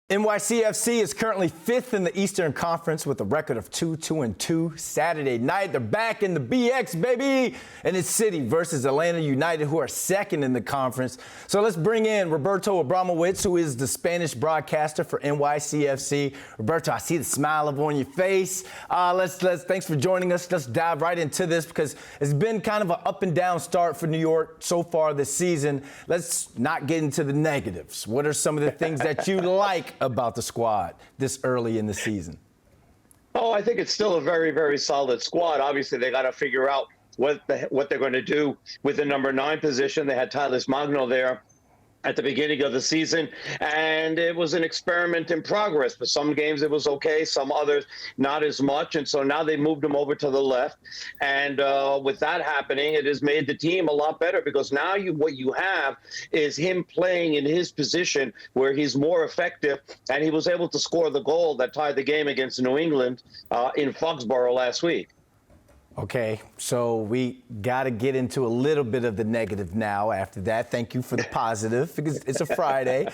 NYCFC is currently 5th in the Eastern Conference with a record of 2-2-2. Saturday night, they're back in the BX, baby! And it's City versus Atlanta United, who are 2nd in the conference. So let's bring in Roberto Abramowitz, who is the Spanish broadcaster for NYCFC. Roberto, I see the smile up on your face. Thanks for joining us. Let's dive right into this because it's been kind of an up and down start for New York so far this season. Let's not get into the negatives. What are some of the things that you like about the squad this early in the season? Oh, I think it's still a very, very solid squad. Obviously, they got to figure out what they're going to do with the number 9 position. They had Tyler Magno there at the beginning of the season, and it was an experiment in progress. For some games it was okay, some others not as much, and so now they moved him over to the left. And with that happening, it has made the team a lot better because now what you have is him playing in his position where he's more effective, and he was able to score the goal that tied the game against New England in Foxborough last week. Okay, so we got to get into a little bit of the negative now after that. Thank you for the positive because it's a Friday.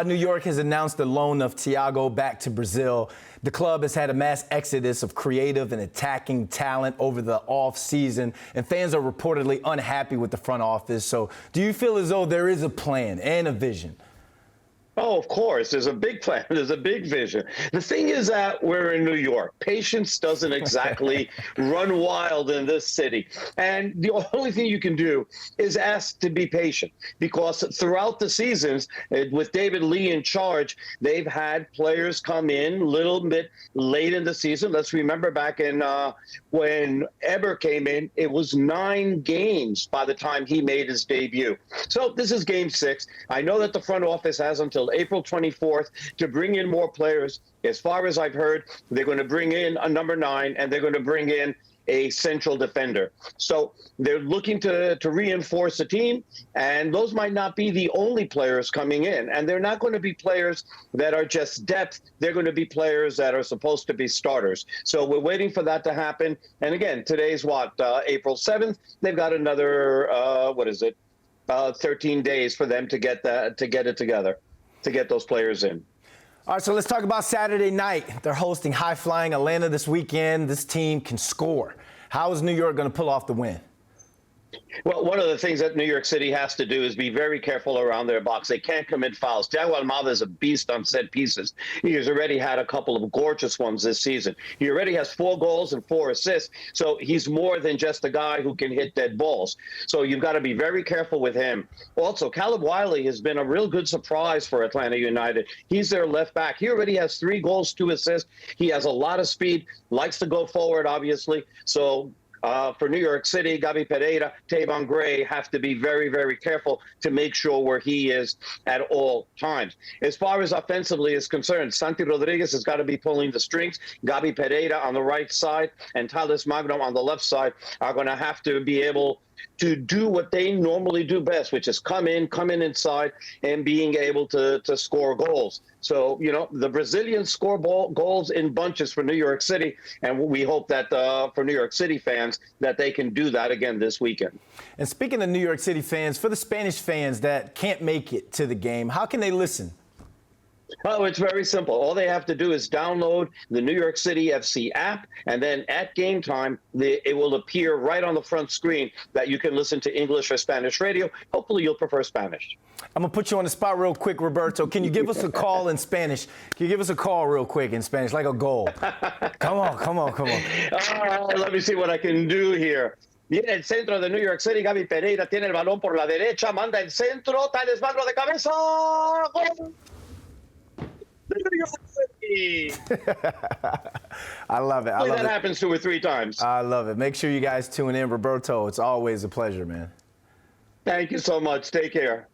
New York has announced the loan of Thiago back to Brazil. The club has had a mass exodus of creative and attacking talent over the off-season, and fans are reportedly unhappy with the front office. So do you feel as though there is a plan and a vision? Oh, of course. There's a big plan. There's a big vision. The thing is that we're in New York. Patience doesn't exactly run wild in this city. And the only thing you can do is ask to be patient because throughout the seasons, with David Lee in charge, they've had players come in a little bit late in the season. Let's remember back in when Eber came in, it was 9 games by the time he made his debut. So this is game 6. I know that the front office has until April 24th to bring in more players. As far as I've heard, they're going to bring in a number 9 and they're going to bring in a central defender. So they're looking to reinforce the team, and those might not be the only players coming in. And they're not going to be players that are just depth. They're going to be players that are supposed to be starters. So we're waiting for that to happen. And again, today's April 7th. They've got another 13 days for them to get it together, to get those players in. All right, so let's talk about Saturday night. They're hosting high-flying Atlanta this weekend. This team can score. How is New York going to pull off the win? Well, one of the things that New York City has to do is be very careful around their box. They can't commit fouls. Thiago Almada is a beast on set pieces. He has already had a couple of gorgeous ones this season. He already has 4 goals and 4 assists, so he's more than just a guy who can hit dead balls. So you've got to be very careful with him. Also, Caleb Wiley has been a real good surprise for Atlanta United. He's their left back. He already has 3 goals, 2 assists. He has a lot of speed, likes to go forward, obviously. So for New York City, Gabi Pereira, Tavon Gray have to be very, very careful to make sure where he is at all times. As far as offensively is concerned, Santi Rodriguez has got to be pulling the strings. Gabi Pereira on the right side and Tyler Magno on the left side are going to have to be able to do what they normally do best, which is come in inside and being able to score goals. So, you know, the Brazilians score goals in bunches for New York City, and we hope that for New York City fans that they can do that again this weekend. And speaking of New York City fans, for the Spanish fans that can't make it to the game, how can they listen? Oh, it's very simple. All they have to do is download the New York City FC app, and then at game time, it will appear right on the front screen that you can listen to English or Spanish radio. Hopefully, you'll prefer Spanish. I'm going to put you on the spot real quick, Roberto. Can you give us a call in Spanish? Can you give us a call real quick in Spanish, like a goal? Come on. Let me see what I can do here. Viene el centro de New York City. Gabi Pereira tiene el balón por la derecha. Manda el centro. Tales Magno de cabeza. ¡Gol! I love it. That happens 2 or 3 times. I love it. Make sure you guys tune in. Roberto, it's always a pleasure, man. Thank you so much. Take care.